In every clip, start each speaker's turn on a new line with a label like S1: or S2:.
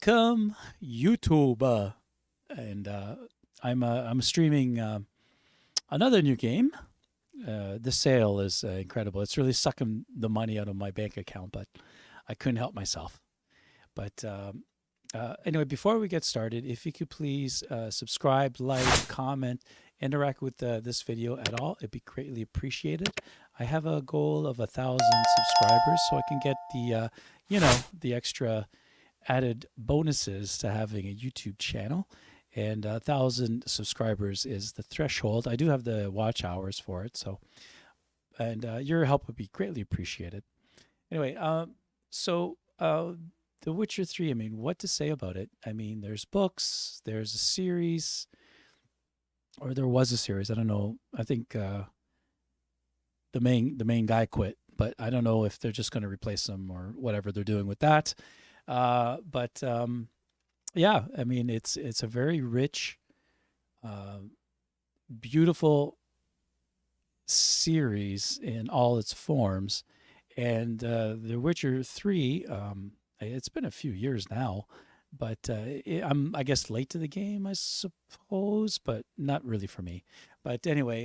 S1: Welcome, YouTube, and I'm streaming another new game. The sale is incredible. It's really sucking the money out of my bank account, but I couldn't help myself. But anyway, before we get started, if you could please subscribe, like, comment, interact with this video at all, it'd be greatly appreciated. I have a goal of 1,000 subscribers, so I can get the extra added bonuses to having a YouTube channel. And 1,000 subscribers is the threshold. I do have the watch hours for it, and your help would be greatly appreciated. Anyway, The Witcher 3, I mean, what to say about it? I mean, there's books, there's a series, or there was a series. I don't know. I think the main guy quit, but I don't know if they're just going to replace him or whatever they're doing with that. Yeah, I mean, it's a very rich, uh, beautiful series in all its forms. And The Witcher 3, it's been a few years now, but I'm, I guess, late to the game, I suppose, but not really for me. But anyway,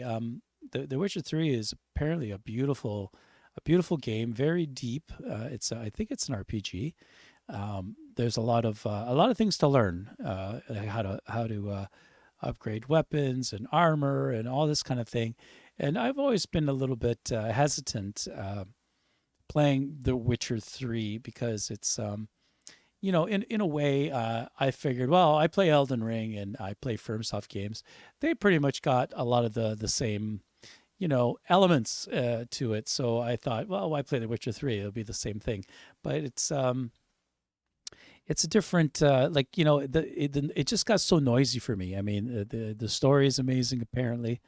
S1: The Witcher 3 is apparently a beautiful game, very deep. I think it's an RPG. There's a lot of things to learn, like how to upgrade weapons and armor and all this kind of thing. And I've always been a little bit hesitant playing The Witcher 3 because it's in a way, I figured, well, I play Elden Ring and I play Fromsoft games. They pretty much got a lot of the same elements to it. So I thought, well, why play The Witcher 3? It'll be the same thing. But it's a different, it just got so noisy for me. I mean, the story is amazing, apparently.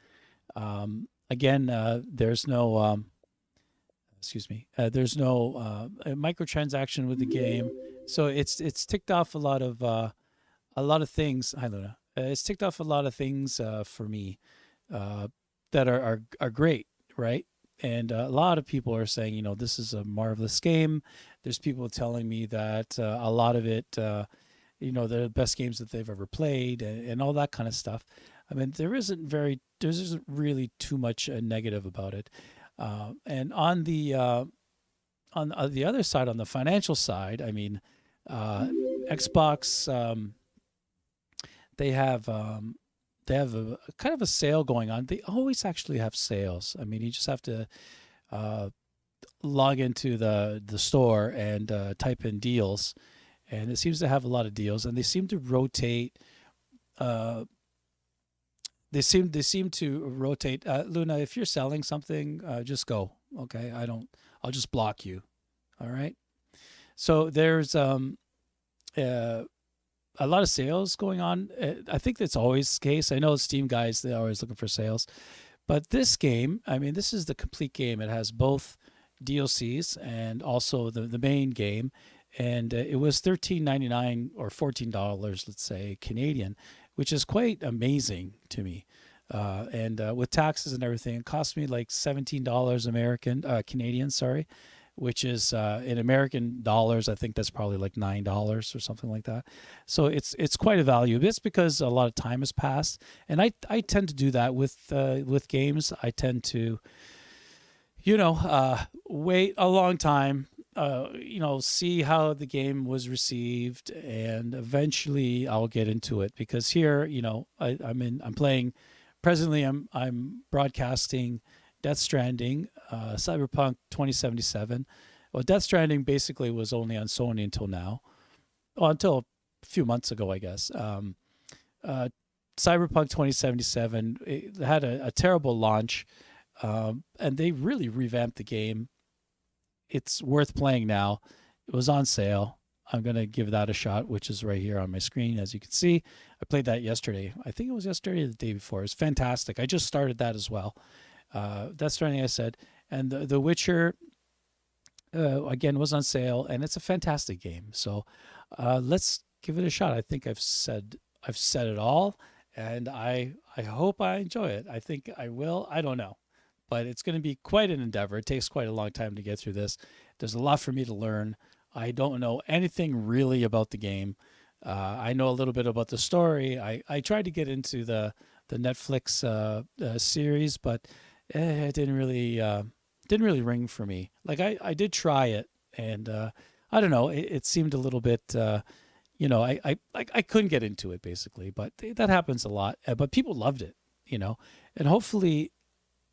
S1: Again, there's no, excuse me, there's no microtransaction with the game. So it's ticked off a lot of things. Hi, Luna. It's ticked off a lot of things for me that are great, right? And a lot of people are saying, this is a marvelous game. There's people telling me that a lot of it, they're the best games that they've ever played, and all that kind of stuff. I mean, there isn't really too much negative about it. And on the other side, on the financial side, I mean, Xbox, they have a kind of a sale going on. They always actually have sales. I mean, you just have to uh, log into the store and type in deals, and it seems to have a lot of deals. And they seem to rotate. Uh, they seem to rotate. Luna, if you're selling something, just go. Okay, I don't. I'll just block you. All right. So there's uh, a lot of sales going on. I think that's always the case. I know Steam guys, they're always looking for sales. But this game, I mean, this is the complete game. It has both DLCs and also the main game. And it was $13.99 or $14, let's say, Canadian, which is quite amazing to me. And with taxes and everything, it cost me like $17 Canadian, sorry, which is in American dollars, I think that's probably like $9 or something like that. So it's quite a value. It's because a lot of time has passed, and I tend to do that with games. I tend to wait a long time, see how the game was received, and eventually I'll get into it. Because here, I'm playing. Presently, I'm broadcasting Death Stranding, Cyberpunk 2077. Well, Death Stranding basically was only on Sony until now, well, until a few months ago, I guess. Uh, Cyberpunk 2077, it had a terrible launch, and they really revamped the game. It's worth playing now. It was on sale. I'm going to give that a shot, which is right here on my screen, as you can see. I played that yesterday. I think it was yesterday or the day before. It was fantastic. I just started that as well. That's something I said. And the Witcher, again, was on sale, and it's a fantastic game. So let's give it a shot. I think I've said it all, and I hope I enjoy it. I think I will. I don't know, but it's going to be quite an endeavor. It takes quite a long time to get through this. There's a lot for me to learn. I don't know anything really about the game. I know a little bit about the story. I tried to get into the Netflix series, but it didn't really ring for me. Like I did try it, and I don't know. It seemed a little bit. I couldn't get into it basically, but that happens a lot. But people loved it, and hopefully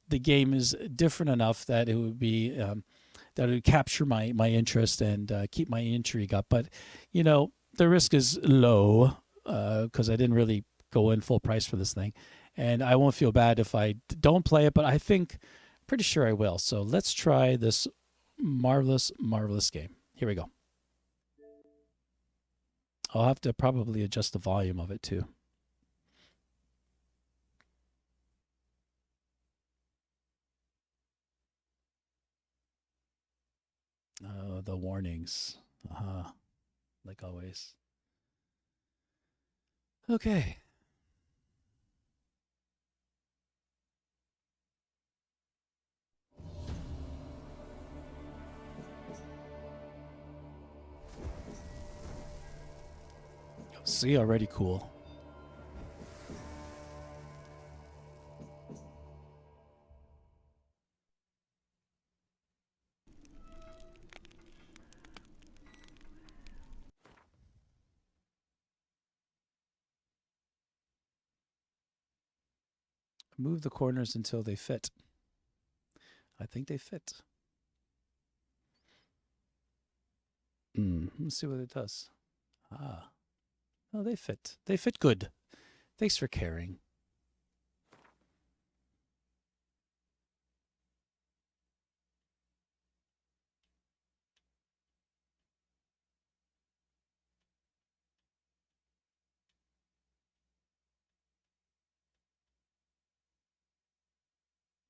S1: the game is different enough that it would be that it would capture my interest and keep my intrigue up. But the risk is low because I didn't really go in full price for this thing, and I won't feel bad if I don't play it. But I think pretty sure I will. So let's try this marvelous, marvelous game. Here we go. I'll have to probably adjust the volume of it too. The warnings. Like always. Okay. See, already cool. Move the corners until they fit. I think they fit. Let's see what it does. Oh, they fit. They fit good. Thanks for caring.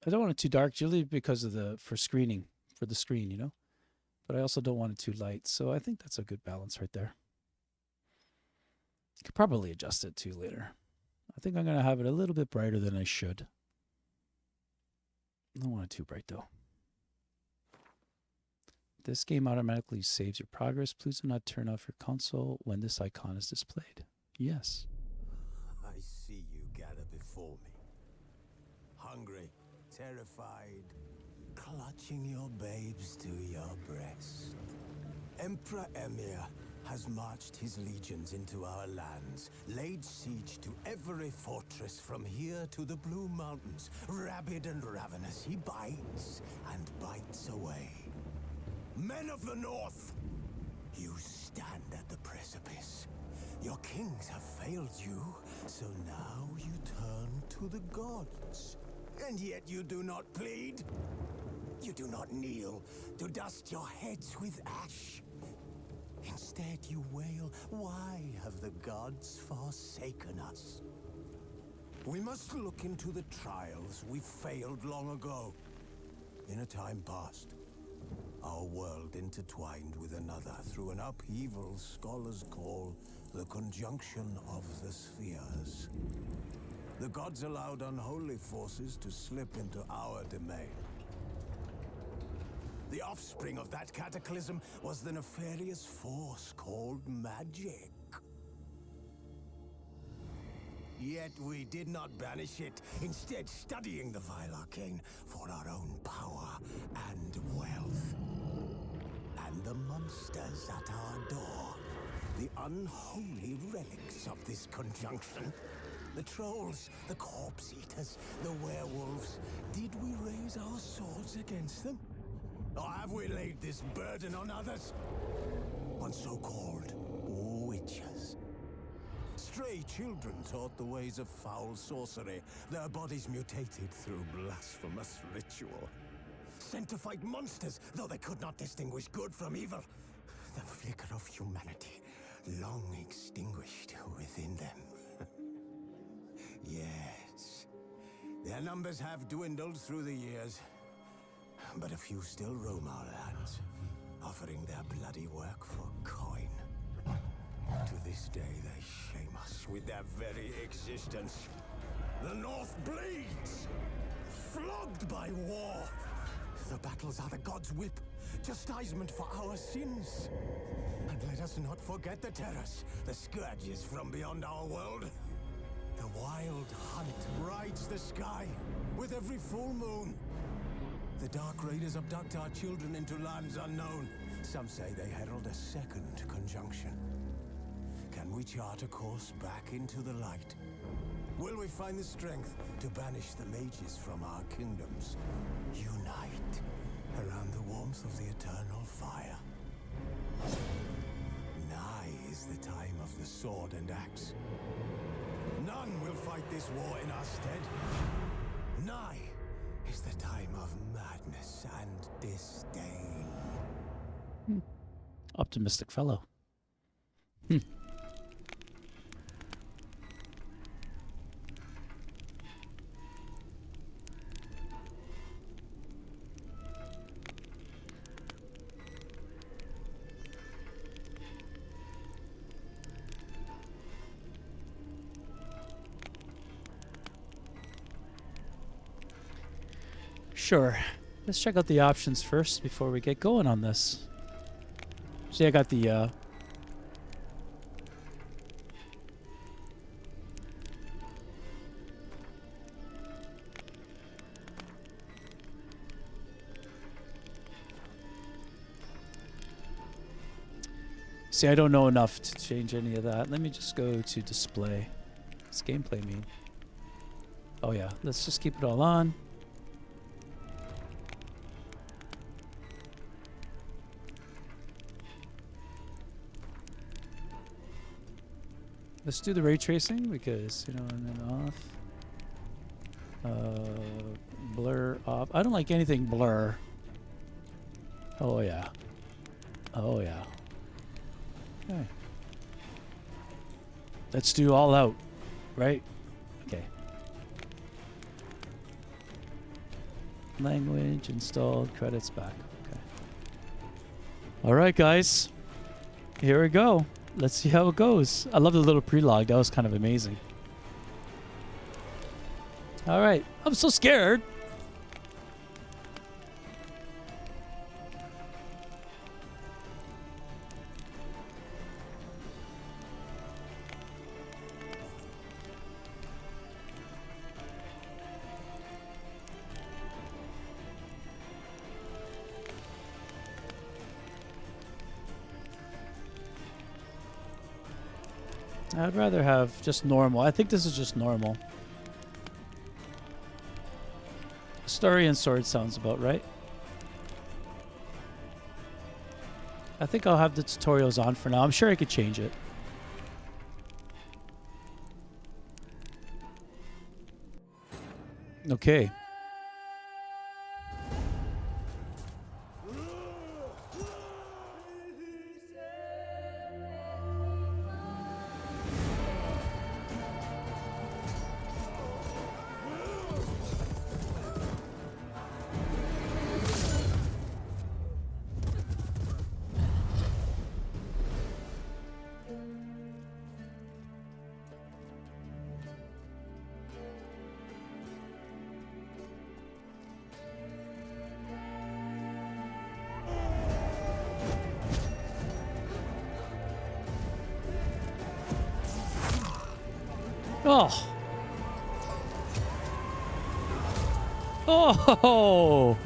S1: I don't want it too dark, Julie, because of for the screen, But I also don't want it too light, so I think that's a good balance right there. Could probably adjust it too later. I think I'm gonna have it a little bit brighter than I should. I don't want it too bright though. This game automatically saves your progress. Please do not turn off your console when this icon is displayed. Yes.
S2: I see you gather before me. Hungry, terrified, clutching your babes to your breast. Emperor Emir has marched his legions into our lands, laid siege to every fortress from here to the Blue Mountains. Rabid and ravenous, he bites and bites away. Men of the North, you stand at the precipice. Your kings have failed you, so now you turn to the gods. And yet you do not plead. You do not kneel to dust your heads with ash. Instead you wail, why have the gods forsaken us? We must look into the trials we failed long ago. In a time past, our world intertwined with another through an upheaval scholars call the conjunction of the spheres. The gods allowed unholy forces to slip into our domain. The offspring of that cataclysm was the nefarious force called magic. Yet we did not banish it, instead studying the vile arcane for our own power and wealth. And the monsters at our door, the unholy relics of this conjunction. The trolls, the corpse eaters, the werewolves. Did we raise our swords against them? Or have we laid this burden on others? On so-called witches. Stray children taught the ways of foul sorcery, their bodies mutated through blasphemous ritual. Sent to fight monsters, though they could not distinguish good from evil. The flicker of humanity, long extinguished within them. Yes, their numbers have dwindled through the years. But a few still roam our lands, offering their bloody work for coin. To this day, they shame us with their very existence. The North bleeds, flogged by war. The battles are the gods' whip, chastisement for our sins. And let Let us not forget the terrors, the scourges from beyond our world. The wild hunt rides the sky with every full moon. The Dark Raiders abduct our children into lands unknown. Some say they herald a second conjunction. Can we chart a course back into the light? Will we find the strength to banish the mages from our kingdoms? Unite around the warmth of the eternal fire. Nigh is the time of the sword and axe. None will fight this war in our stead. Nigh is the time of madness and disdain.
S1: Optimistic fellow. Sure. Let's check out the options first before we get going on this. See, I got the See, I don't know enough to change any of that. Let me just go to display. What's gameplay mean? Oh yeah, let's just keep it all on. Let's do the ray tracing because, you know, and then off. Blur off. I don't like anything blur. Oh yeah. Oh yeah. Okay. Let's do all out, right? Okay. Language installed, credits back. Okay. All right, guys. Here we go. Let's see how it goes. I love the little pre-log. That was kind of amazing. All right. I'm so scared. I'd rather have just normal. I think this is just normal. Story and sword sounds about right. I think I'll have the tutorials on for now. I'm sure I could change it. Okay. Oh. Oh.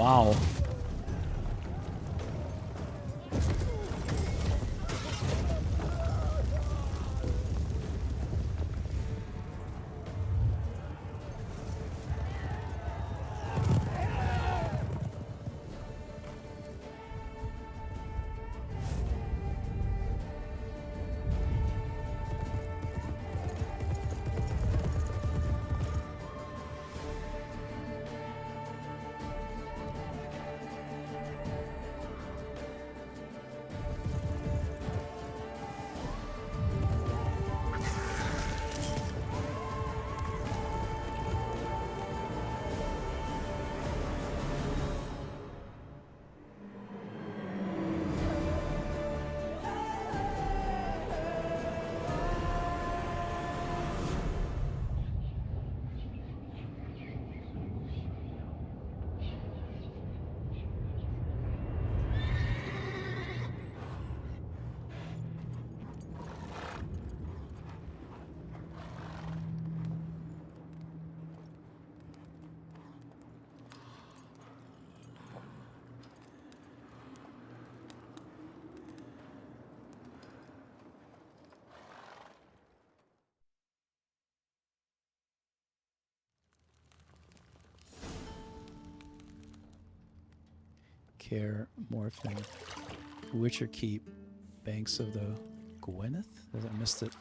S1: Wow. Care Morphin. Witcher Keep. Banks of the Gwyneth? I missed it.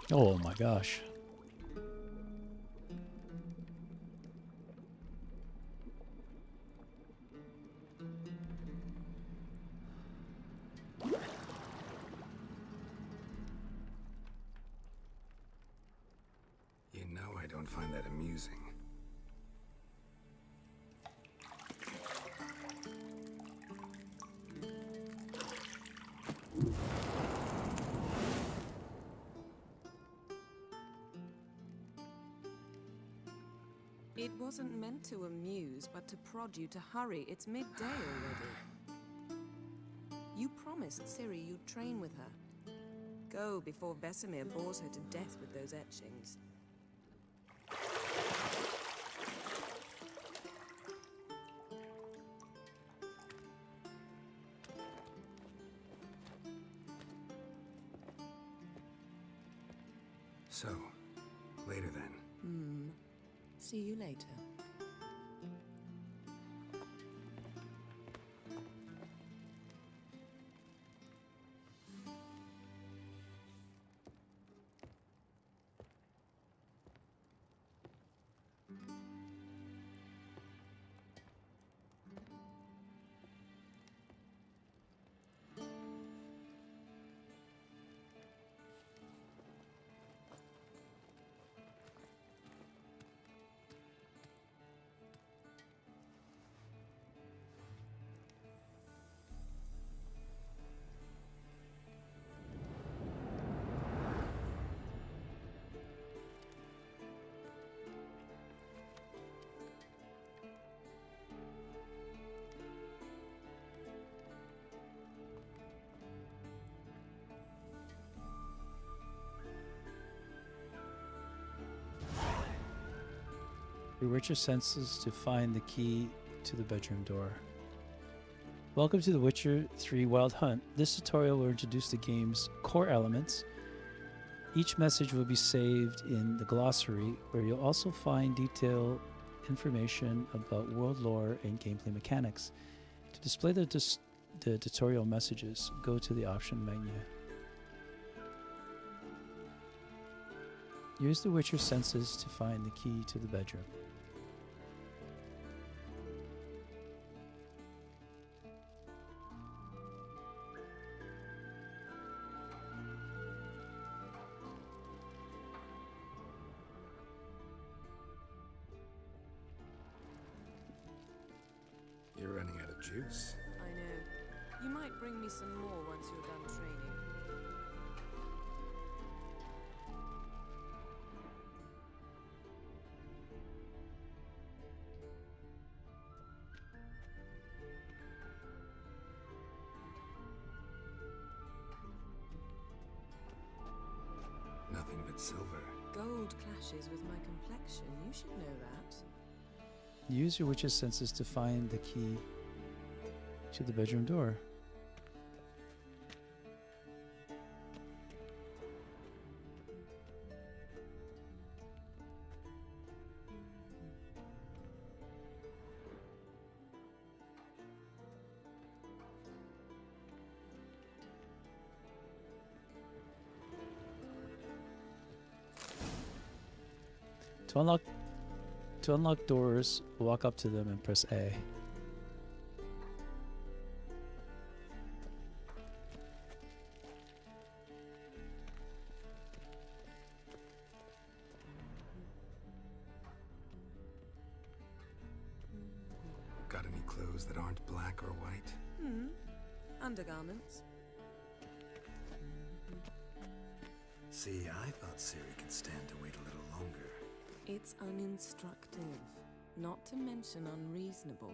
S1: Oh my gosh.
S3: You know I don't find that amusing.
S4: It wasn't meant to amuse, but to prod you to hurry. It's midday already. You promised Ciri you'd train with her. Go before Vesemir bores her to death with those etchings.
S3: So, later then.
S4: See you later.
S1: Reward your senses to find the key to the bedroom door. Welcome to the Witcher 3 Wild Hunt. This tutorial will introduce the game's core elements. Each message will be saved in the glossary, where you'll also find detailed information about world lore and gameplay mechanics. To display the tutorial messages, go to the option menu. Use the Witcher senses to find the key to the bedroom.
S3: You're running out of juice.
S4: I know. You might bring me some more once you're done training.
S3: Nothing but silver.
S4: Gold clashes with my complexion. You should know that.
S1: Use your witch's senses to find the key to the bedroom door. To unlock doors, walk up to them and press A.
S3: Got any clothes that aren't black or white?
S4: Undergarments.
S3: See, I thought Ciri could stand to wait a little longer.
S4: It's uninstructive, not to mention unreasonable.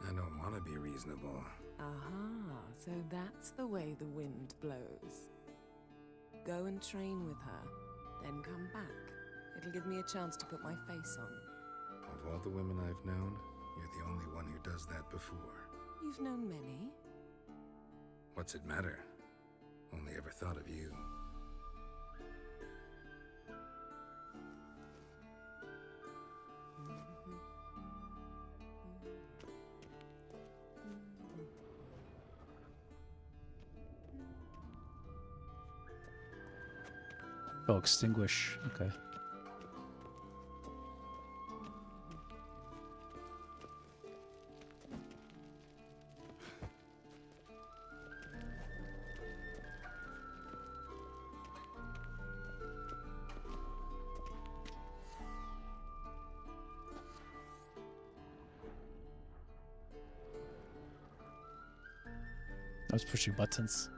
S3: I don't want to be reasonable.
S4: Aha, so that's the way the wind blows. Go and train with her, then come back. It'll give me a chance to put my face on.
S3: Of all the women I've known, you're the only one who does that before.
S4: You've known many.
S3: What's it matter? Only ever thought of you.
S1: Oh, extinguish. Okay. I was pushing buttons.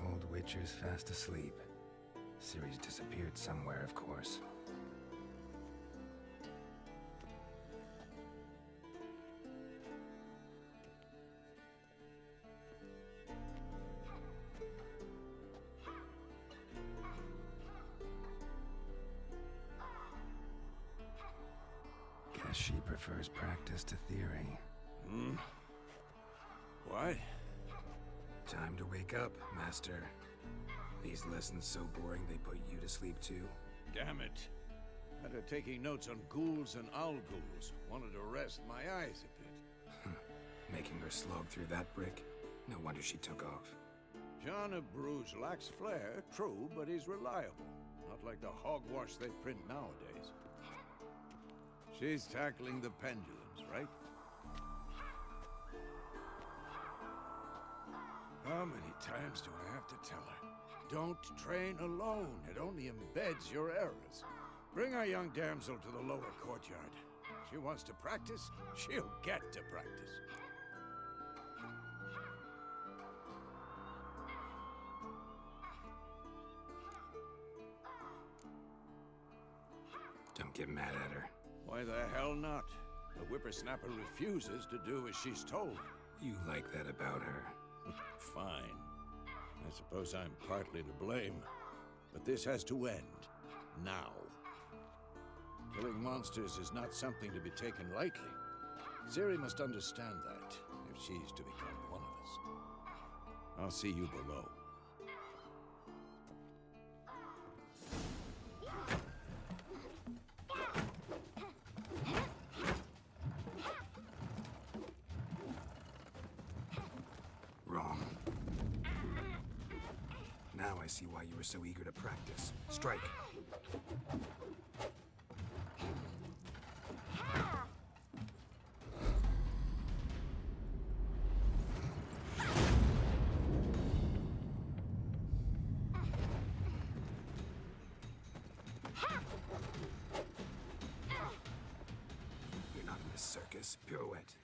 S3: Old Witcher's fast asleep. Ciri's disappeared somewhere, of course. Guess she prefers practice to theory.
S2: What?
S3: Time to wake up, Master. These lessons so boring they put you to sleep too.
S2: Damn it. Had her taking notes on ghouls and owl ghouls. Wanted to rest my eyes a bit.
S3: Making her slog through that brick? No wonder she took off.
S2: John of Bruges lacks flair, true, but he's reliable. Not like the hogwash they print nowadays. She's tackling the pendulums, right? How many times do I have to tell her? Don't train alone. It only embeds your errors. Bring our young damsel to the lower courtyard. She wants to practice, she'll get to practice.
S3: Don't get mad at her.
S2: Why the hell not? The whippersnapper refuses to do as she's told.
S3: You like that about her.
S2: Fine. I suppose I'm partly to blame. But this has to end. Now. Killing monsters is not something to be taken lightly. Ciri must understand that, if she's to become one of us. I'll see you below.
S3: Wrong. Now I see why you were so eager to practice. Strike. circus. Pirouette.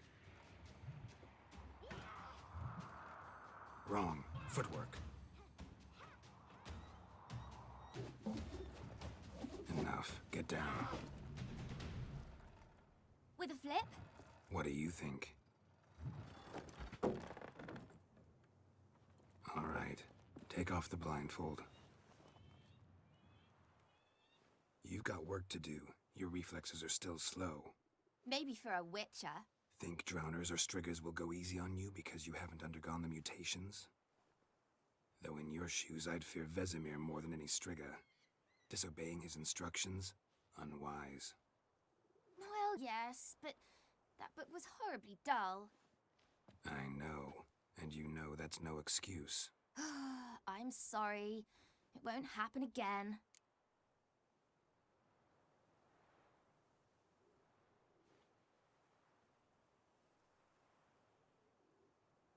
S3: Wrong. Footwork. Enough. Get down.
S5: With a flip?
S3: What do you think? All right. Take off the blindfold. You've got work to do. Your reflexes are still slow.
S5: Maybe for a witcher.
S3: Think drowners or striggers will go easy on you because you haven't undergone the mutations? Though in your shoes, I'd fear Vesemir more than any strigger. Disobeying his instructions? Unwise.
S5: Well, yes, but that book was horribly dull.
S3: I know. And you know that's no excuse.
S5: I'm sorry. It won't happen again.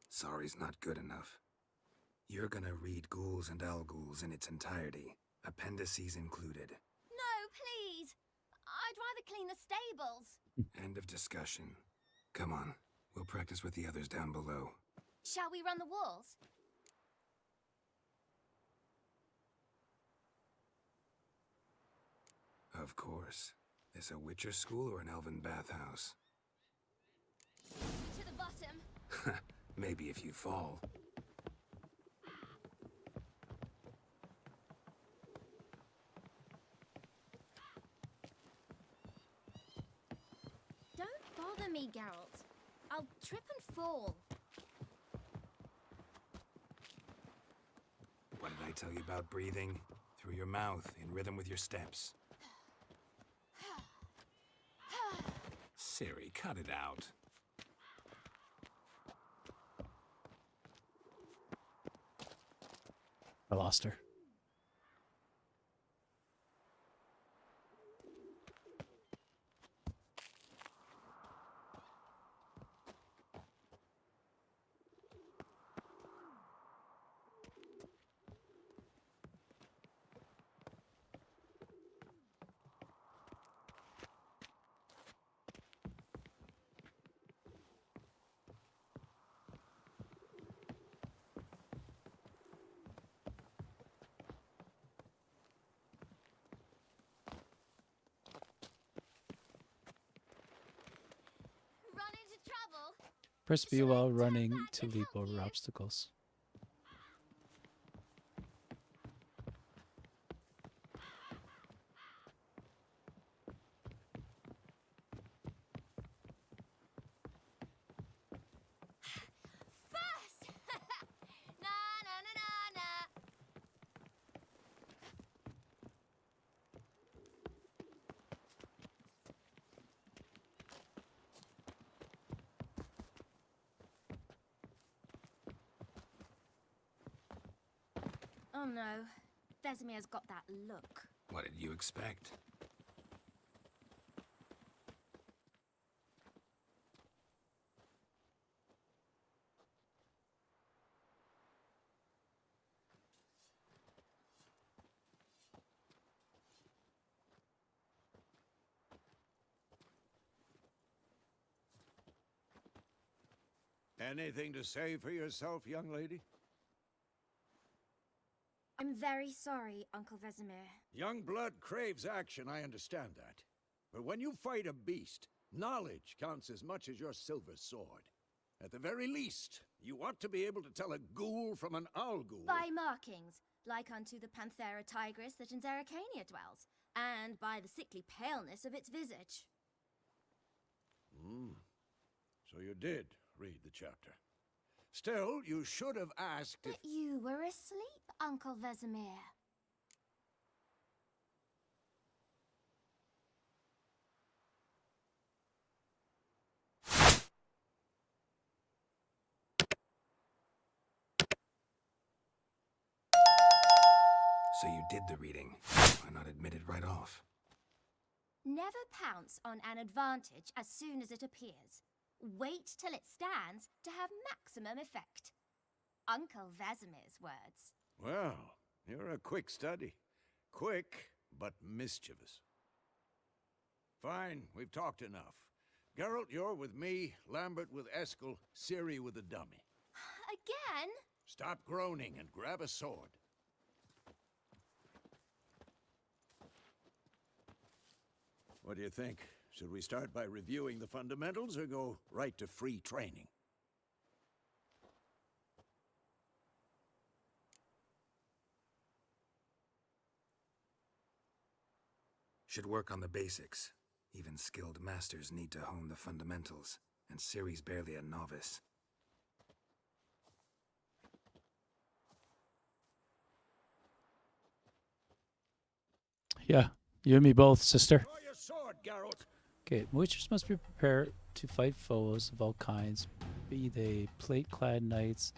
S3: Sorry's not good enough. You're gonna read Ghouls and Al-Ghouls in its entirety, appendices included.
S5: No, please! I'd rather clean the stables.
S3: End of discussion. Come on, we'll practice with the others down below.
S5: Shall we run the walls?
S3: Of course. This a Witcher school or an elven bathhouse?
S5: To the bottom.
S3: Maybe if you fall.
S5: Don't bother me, Geralt. I'll trip and fall.
S3: What did I tell you about breathing? Through your mouth, in rhythm with your steps. Ciri, cut it out.
S1: I lost her.
S5: Run into trouble?
S1: Press B while running to leap over obstacles.
S5: First! Na na na na na. Oh no, Vesemir's got that look.
S3: What did you expect?
S6: Anything to say for yourself, young lady?
S5: I'm very sorry, Uncle Vesemir.
S6: Young blood craves action, I understand that. But when you fight a beast, knowledge counts as much as your silver sword. At the very least, you ought to be able to tell a ghoul from an owl-ghoul.
S5: By markings, like unto the Panthera tigris that in Zerrikania dwells, and by the sickly paleness of its visage.
S6: So you did read the chapter. Still, you should have asked if...
S5: But you were asleep, Uncle Vesemir.
S3: So you did the reading. Why not admit it right off?
S5: Never pounce on an advantage as soon as it appears. Wait till it stands to have maximum effect. Uncle Vesemir's words.
S6: Well, you're a quick study. Quick, but mischievous. Fine, we've talked enough. Geralt, you're with me, Lambert with Eskel, Ciri with the dummy.
S5: Again?
S6: Stop groaning and grab a sword. What do you think? Should we start by reviewing the fundamentals or go right to free training?
S3: Should work on the basics. Even skilled masters need to hone the fundamentals, and Ciri's barely a novice.
S1: Yeah, you and me both, sister.
S6: Draw your sword, Geralt!
S1: Okay, witchers must be prepared to fight foes of all kinds, be they plate-clad knights,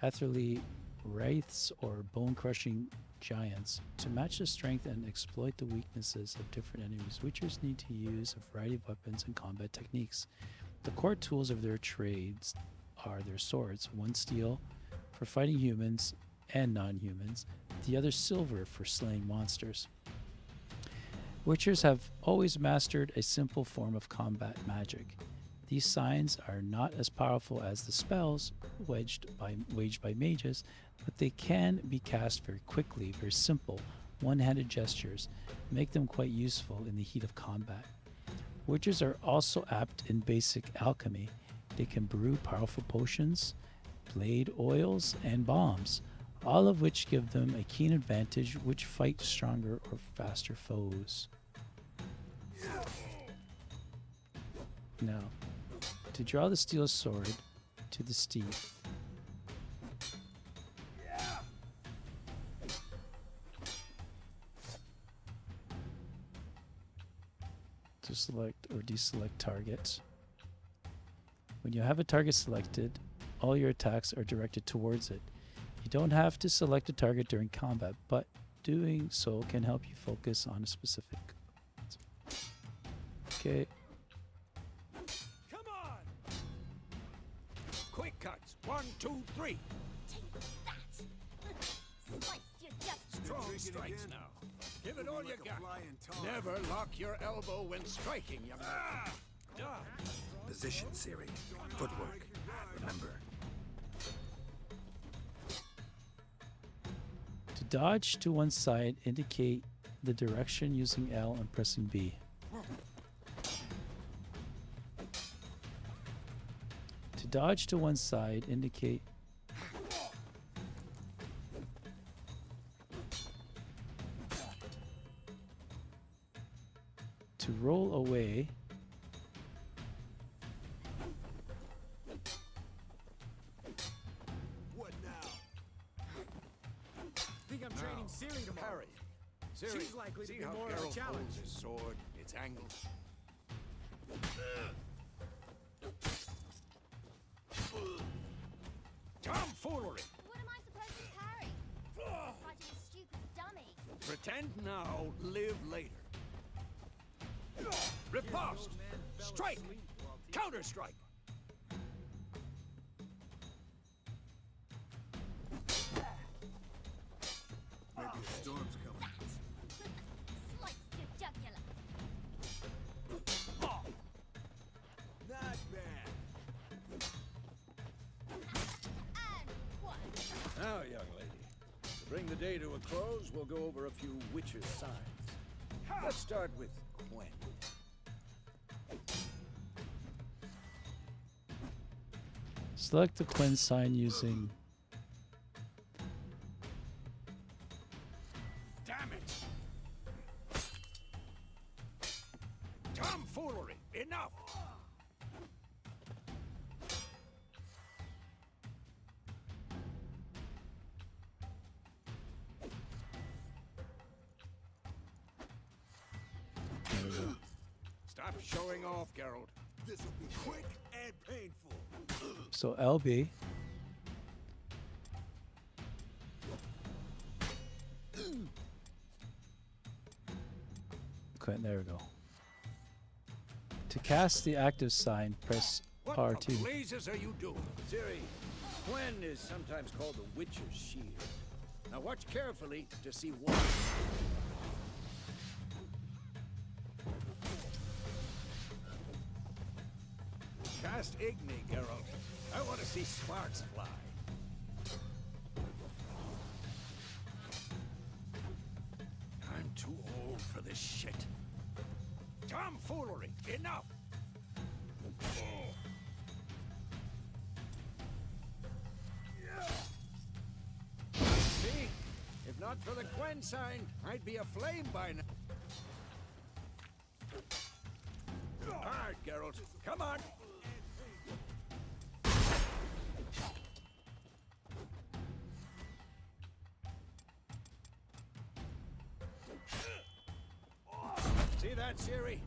S1: ethereally wraiths, or bone-crushing giants. To match the strength and exploit the weaknesses of different enemies, witchers need to use a variety of weapons and combat techniques. The core tools of their trades are their swords, one steel for fighting humans and non-humans, the other silver for slaying monsters. Witchers have always mastered a simple form of combat magic. These signs are not as powerful as the spells waged by mages, but they can be cast very quickly. Very simple, one-handed gestures make them quite useful in the heat of combat. Witchers are also apt in basic alchemy. They can brew powerful potions, blade oils, and bombs, all of which give them a keen advantage which fight stronger or faster foes. Now, to draw the steel sword to the steed, to select or deselect target. When you have a target selected, all your attacks are directed towards it. You don't have to select a target during combat, but doing so can help you focus on a specific. Okay.
S6: Come on! Quick cuts. 1, 2, 3.
S5: Take that! Sliced you just...
S6: Strong strikes now. Give it all you got. Never lock your elbow when striking, young man.
S3: Position, Ciri. Footwork. Remember.
S1: To dodge to one side, indicate the direction using L and pressing B. To dodge to one side, indicate to roll away.
S2: What now?
S7: Think I'm training Ciri tomorrow.
S6: Parry. Ciri,
S7: She's likely to
S6: see
S7: be
S6: how
S7: more of a
S6: Geralt
S7: challenge.
S6: holds his sword, its angle. Tomfoolery!
S5: What am I supposed to parry? Fighting a stupid dummy.
S6: Pretend now, live later. Riposte! Strike! Counter-strike!
S2: Maybe a storm's coming.
S5: Sliced your jugular.
S2: Not bad.
S5: And one.
S6: Now, young lady, to bring the day to a close, we'll go over a few witches' signs. Let's start with Quen.
S1: Select the Quen sign using
S6: Damn it! Tomfoolery! Enough! Stop showing off, Geralt.
S2: This'll be quick and painful.
S1: so LB. Okay, there we go. To cast the active sign, press
S6: What
S1: R2.
S6: the blazes are you doing? Ciri, Quen is sometimes called the Witcher's Shield. Now watch carefully to see what. Cast Igni, Geralt. I want to see sparks fly. I'm too old for this shit. Tomfoolery! Enough! See? If not for the Quen sign, I'd be aflame by now. Hard, Geralt. Come on! See that, Ciri?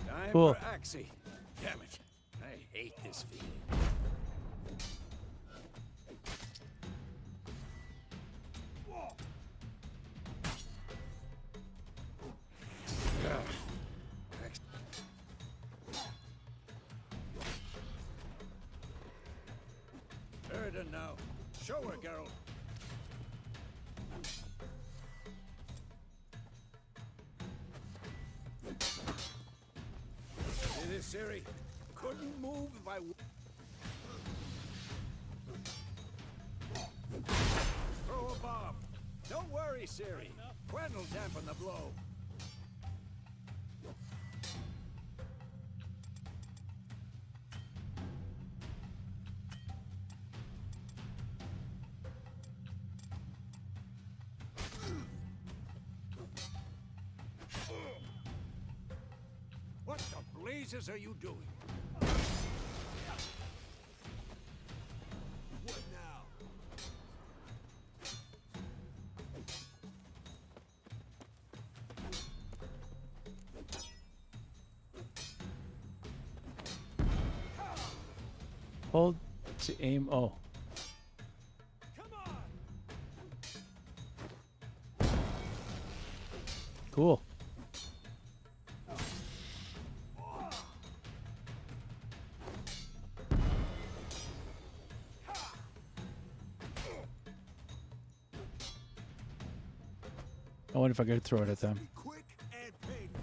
S6: Time
S1: Cool.
S6: for Axie. Damn it. I hate this feeling. Erden now. Show her, Geralt. See this, Ciri? Couldn't move if I... Throw a bomb. Don't worry, Ciri. Quen will dampen the blow. What the blazes are you doing? What now?
S1: Hold to aim. Oh.
S6: Come on!
S1: Cool. I wonder if I could throw it at them.
S2: Be quick and painful.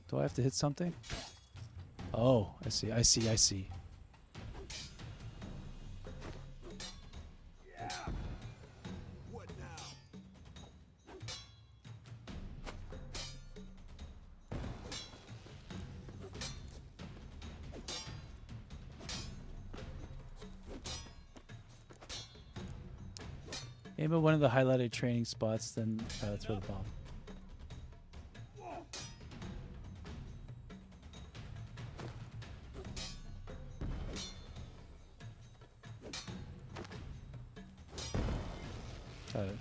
S1: Do I have to hit something? Oh, I see, I see, I see.
S2: What now?
S1: Aim at one of the highlighted training spots, then throw the bomb. Got it.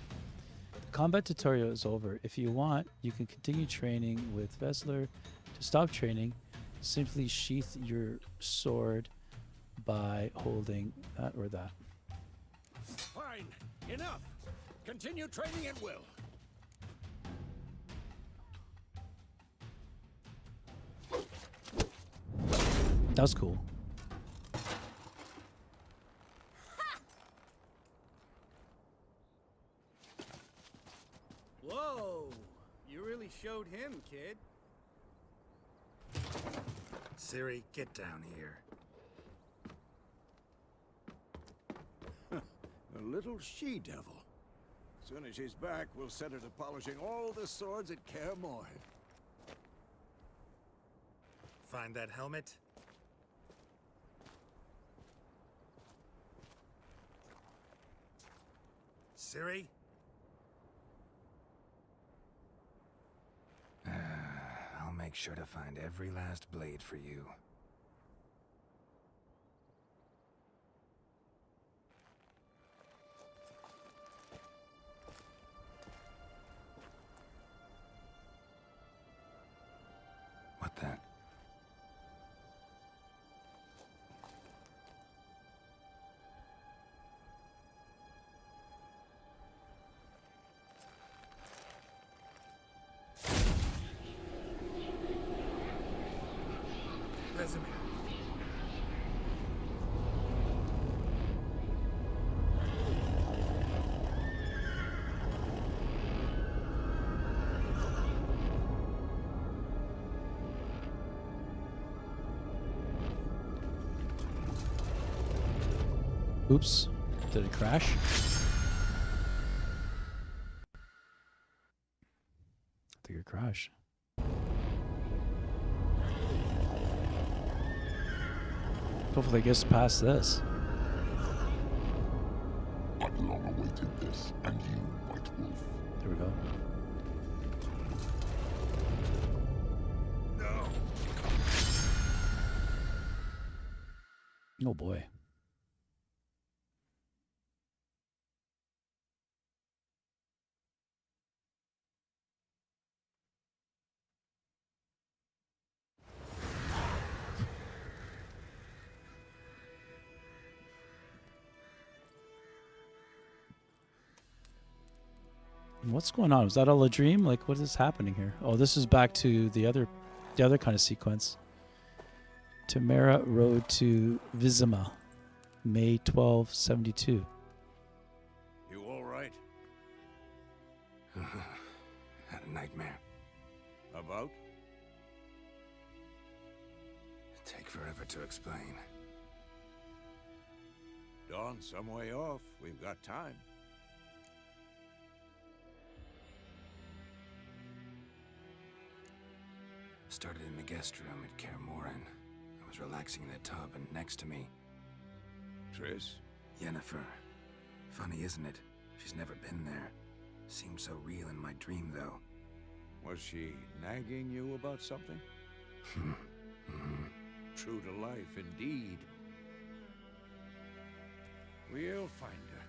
S1: The combat tutorial is over. If you want, you can continue training with Vesler. To stop training, simply sheath your sword by holding that or that.
S6: Fine. Enough. Continue training at will.
S1: That was cool.
S7: Whoa! You really showed him, kid.
S3: Ciri, get down here.
S6: A little she-devil. As soon as she's back, we'll set her to polishing all the swords at Kaer Morhen.
S3: Find that helmet? Ciri? I'll make sure to find every last blade for you. What the?
S1: Oops. Did it crash? I think it crashed. Hopefully it gets past this.
S8: I've long awaited this, and you, White Wolf.
S1: There we go. Oh boy. What's going on? Was that all a dream? Like, what is happening here? Oh, this is back to the other kind of sequence. Tamara Road to Vizima, May 1272.
S6: You all right?
S3: Had a nightmare.
S6: About?
S3: Take forever to explain.
S6: Dawn's some way off. We've got time.
S3: Started in the guest room at Kaer Morhen. I was relaxing in the tub, and next to me,
S6: Triss?
S3: Yennefer. Funny, isn't it? She's never been there. Seemed so real in my dream, though.
S6: Was she nagging you about something? True to life, indeed. We'll find her.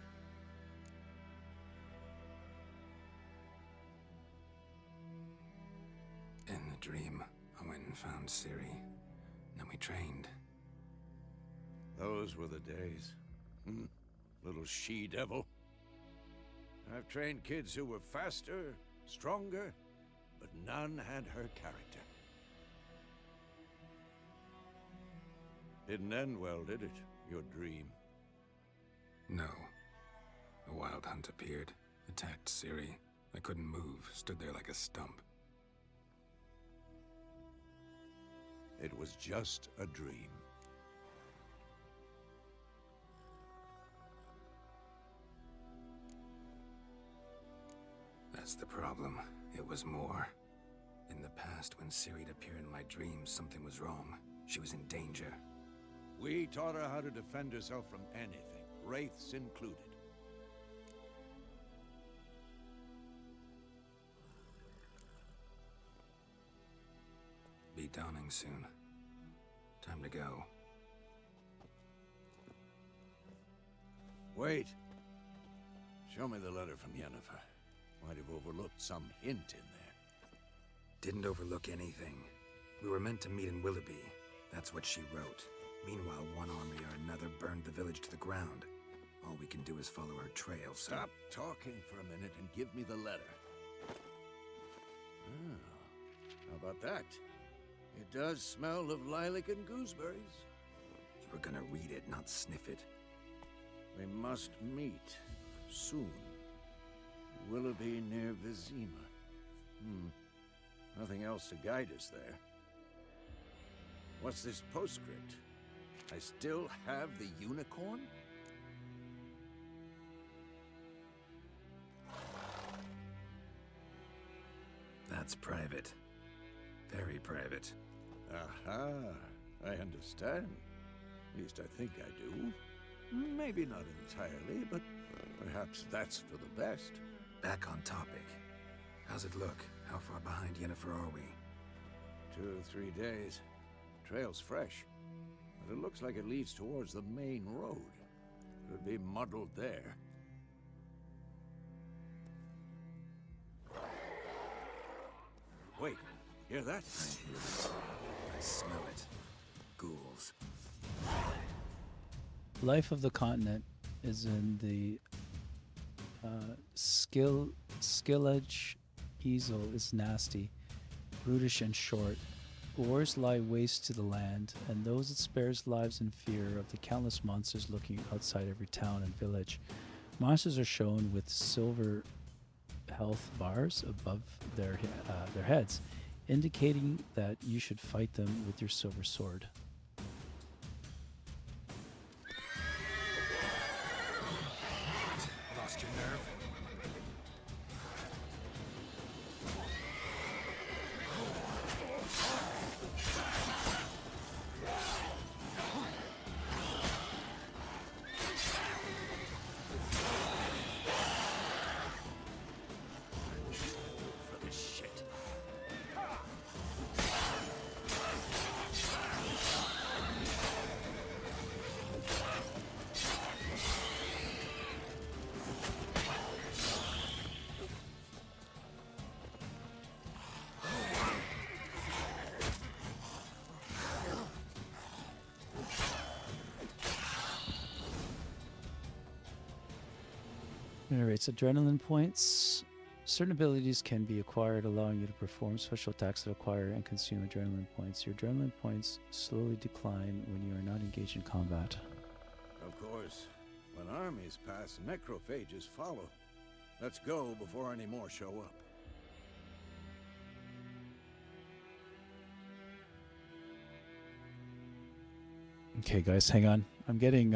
S3: In the dream, I went and found Ciri. Then we trained.
S6: Those were the days. Little she-devil. I've trained kids who were faster, stronger, but none had her character. Didn't end well, did it? Your dream?
S3: No. A wild hunt appeared, attacked Ciri. I couldn't move, stood there like a stump.
S6: It was just a dream.
S3: That's the problem. It was more. In the past, when Ciri'd appear in my dreams, something was wrong. She was in danger.
S6: We taught her how to defend herself from anything, wraiths included.
S3: Be dawning soon. Time to go.
S6: Wait. Show me the letter from Yennefer. Might have overlooked some hint in there.
S3: Didn't overlook anything. We were meant to meet in Willoughby. That's what she wrote. Meanwhile, one army or another burned the village to the ground. All we can do is follow her trail, so...
S6: Stop talking for a minute and give me the letter. How about that? It does smell of lilac and gooseberries.
S3: You were gonna read it, not sniff it.
S6: We must meet soon. Willoughby near Vizima. Nothing else to guide us there. What's this postscript? I still have the unicorn?
S3: That's private. Very private.
S6: Aha, I understand. At least I think I do. Maybe not entirely, but perhaps that's for the best.
S3: Back on topic. How's it look? How far behind Yennefer are we?
S6: 2 or 3 days. Trail's fresh, but it looks like it leads towards the main road. Could be muddled there. Wait, hear that?
S3: I hear it. I smell it. Ghouls.
S1: Life of the Continent is in the Skillage easel is nasty, brutish and short. Wars lie waste to the land, and those it spares lives in fear of the countless monsters lurking outside every town and village. Monsters are shown with silver health bars above their heads, indicating that you should fight them with your silver sword. Generates adrenaline points. Certain abilities can be acquired, allowing you to perform special attacks that acquire and consume adrenaline points. Your adrenaline points slowly decline when you are not engaged in combat.
S6: Of course, when armies pass, necrophages follow. Let's go before any more show up.
S1: Okay, guys, hang on. I'm getting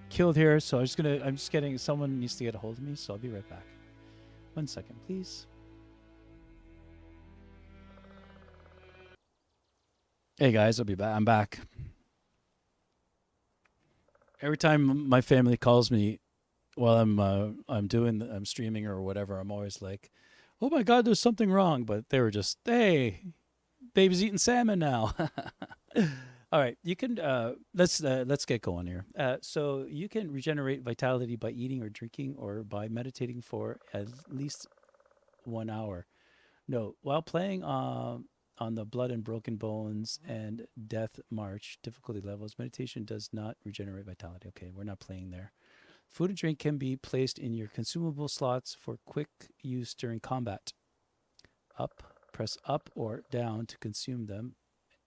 S1: killed here, so I'm just getting. Someone needs to get a hold of me, so I'll be right back. 1 second, please. Hey guys, I'll be back. I'm back. Every time my family calls me while I'm streaming or whatever, I'm always like, "Oh my God, there's something wrong." But they were just, "Hey, baby's eating salmon now." All right, you can let's get going here. So you can regenerate vitality by eating or drinking or by meditating for at least 1 hour. No, while playing on the Blood and Broken Bones and Death March difficulty levels, meditation does not regenerate vitality. Okay, we're not playing there. Food and drink can be placed in your consumable slots for quick use during combat. Press up or down to consume them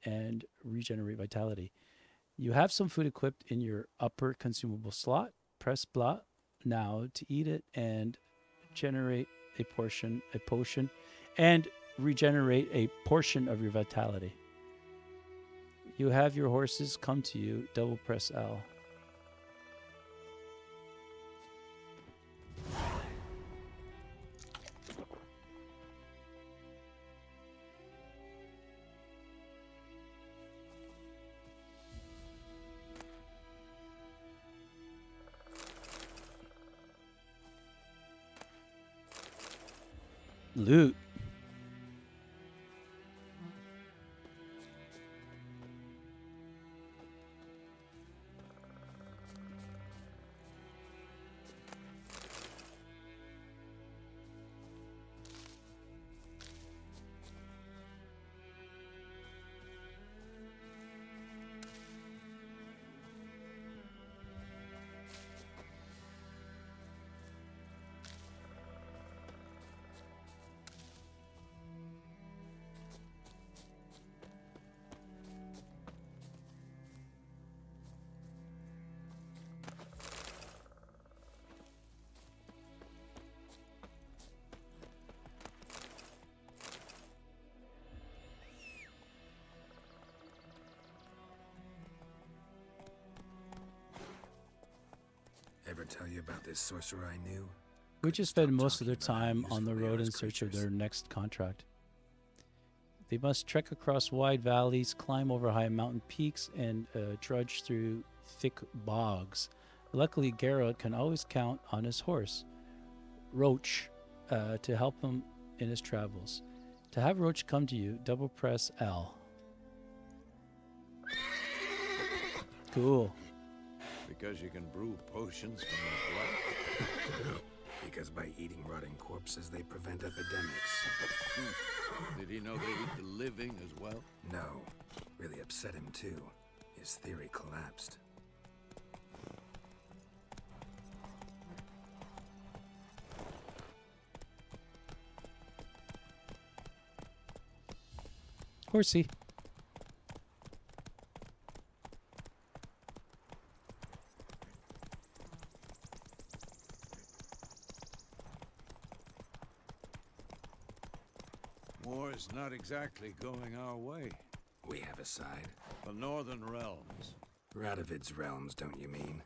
S1: and regenerate vitality. You have some food equipped in your upper consumable slot. Press blah now to eat it and generate a potion, and regenerate a portion of your vitality. You have your horses come to you. Double press L. Loot.
S3: Ever tell you about this sorcerer I knew?
S1: We just spend most of their time on the road in search of their next contract. They must trek across wide valleys, climb over high mountain peaks, and trudge through thick bogs. Luckily, Geralt can always count on his horse, Roach, to help him in his travels. To have Roach come to you, double press L. Cool.
S6: Because you can brew potions from the blood?
S3: Because by eating rotting corpses, they prevent epidemics.
S6: Did he know they eat the living as well?
S3: No. Really upset him, too. His theory collapsed.
S1: Horsey.
S6: War's not exactly going our way.
S3: We have a side.
S6: The Northern Realms.
S3: Radovid's realms, don't you mean?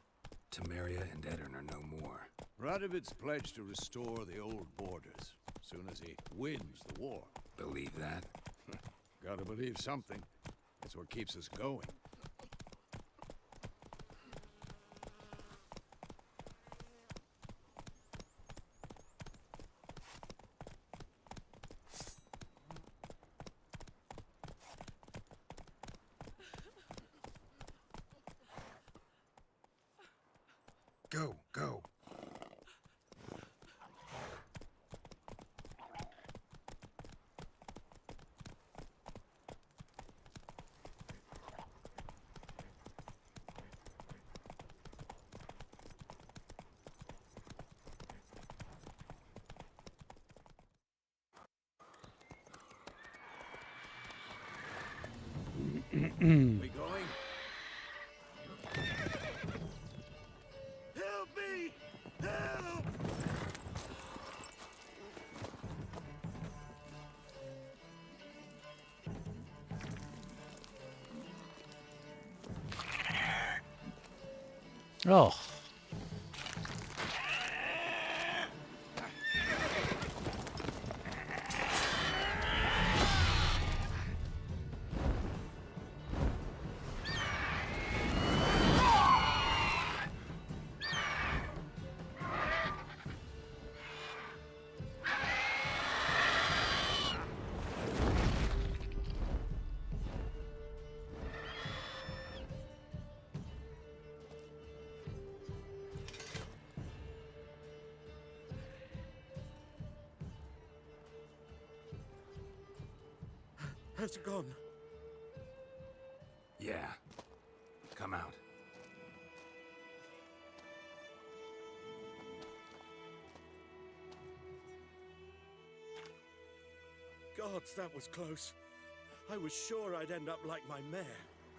S3: Temeria and Edirn are no more.
S6: Radovid's pledged to restore the old borders, soon as he wins the war.
S3: Believe that?
S6: Gotta believe something. That's what keeps us going.
S3: Go, go.
S6: We going? Help me! Help!
S1: Oh.
S6: How's it gone?
S3: Yeah. Come out.
S6: Gods, that was close. I was sure I'd end up like my mare.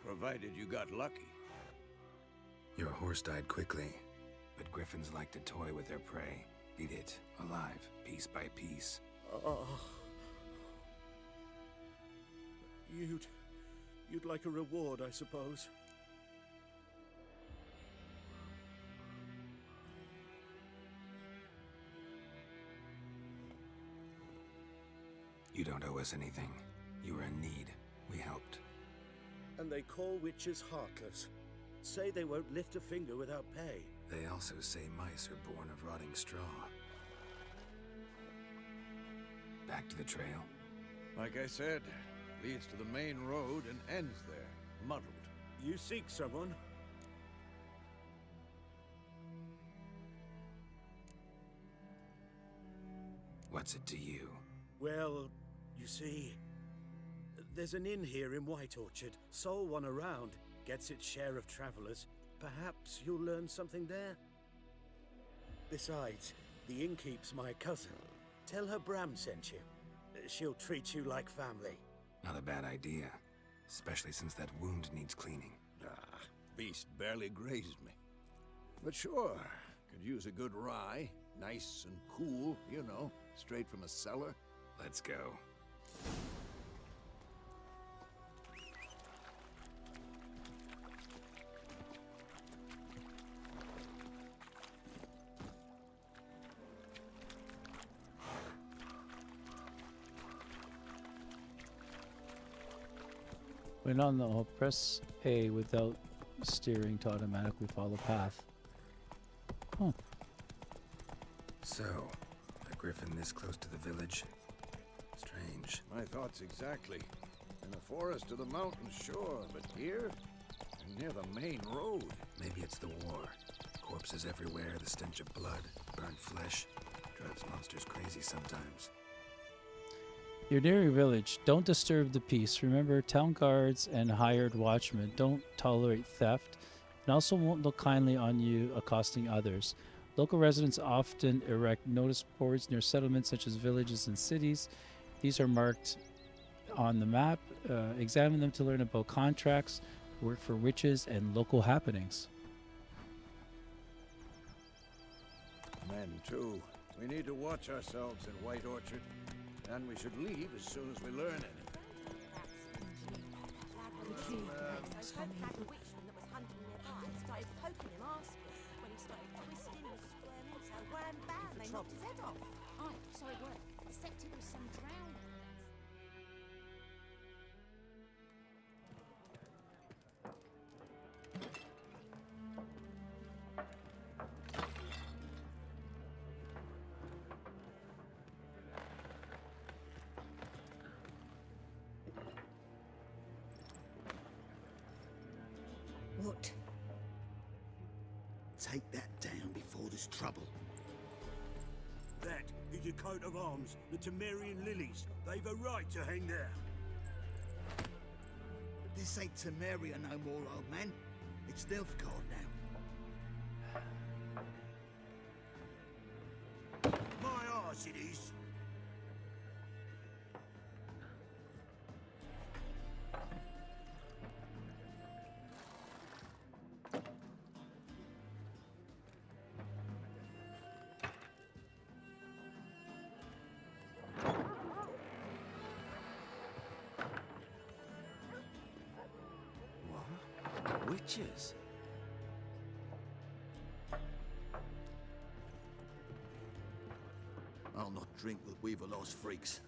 S6: Provided you got lucky.
S3: Your horse died quickly, but griffins like to toy with their prey. Eat it, alive, piece by piece.
S6: Oh. You'd like a reward, I suppose.
S3: You don't owe us anything. You were in need. We helped.
S6: And they call witches heartless. Say they won't lift a finger without pay.
S3: They also say mice are born of rotting straw. Back to the trail.
S6: Like I said, leads to the main road and ends there, muddled. You seek someone?
S3: What's it to you?
S6: Well, you see, there's an inn here in White Orchard. Sole one around, gets its share of travelers. Perhaps you'll learn something there? Besides, the innkeep's my cousin. Tell her Bram sent you. She'll treat you like family.
S3: Not a bad idea. Especially since that wound needs cleaning.
S6: Ah, beast barely grazed me. But sure, could use a good rye. Nice and cool, you know, straight from a cellar.
S3: Let's go.
S1: When on the press A without steering to automatically follow path. Huh.
S3: So, a griffin this close to the village? Strange.
S6: My thoughts exactly. In the forest to the mountain, sure, but here? And near the main road.
S3: Maybe it's the war. Corpses everywhere, the stench of blood, burnt flesh. Drives monsters crazy sometimes.
S1: You're near a village. Don't disturb the peace. Remember, town guards and hired watchmen don't tolerate theft and also won't look kindly on you accosting others. Local residents often erect notice boards near settlements such as villages and cities. These are marked on the map. Examine them to learn about contracts, work for witches, and local happenings.
S6: Men, too. We need to watch ourselves in White Orchard. And we should leave as soon as we learn anything.
S9: Started poking him asking when he started twisting and squirming, so wham bam, they knocked his head off.
S5: Aye, so it were. Except it was some drowning.
S10: What? Take that down before there's trouble.
S6: That is a coat of arms, the Temerian lilies. They've a right to hang there.
S10: This ain't Temeria no more, old man. It's Nilfgaard now.
S6: My arse it is.
S2: witches.
S10: I'll not drink with Weaverlaw's freaks.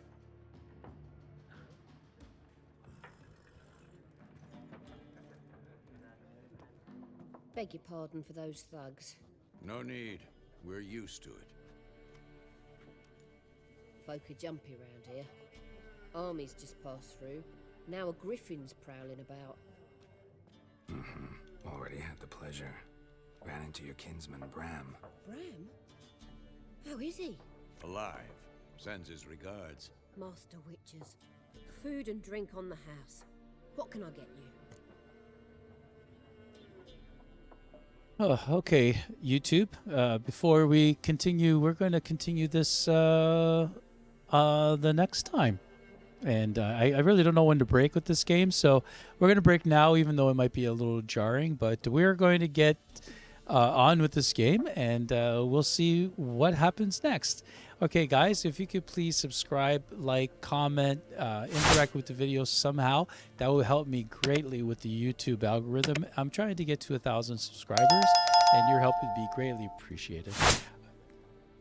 S11: Beg your pardon for those thugs.
S6: No need. We're used to it.
S11: Folk are jumpy round here. Armies just passed through. Now a griffin's prowling about.
S3: Already had the pleasure. Ran into your kinsman, Bram.
S11: Bram? How is he?
S6: Alive. Sends his regards.
S11: Master Witches. Food and drink on the house. What can I get you?
S1: Oh, okay, YouTube. Before we continue, we're going to continue this the next time. And I really don't know when to break with this game, so we're going to break now, even though it might be a little jarring. But we're going to get on with this game, and we'll see what happens next. Okay, guys, if you could please subscribe, like, comment, interact with the video somehow. That will help me greatly with the YouTube algorithm. I'm trying to get to 1,000 subscribers, and your help would be greatly appreciated.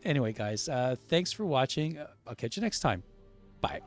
S1: Anyway, guys, thanks for watching. I'll catch you next time. Bye.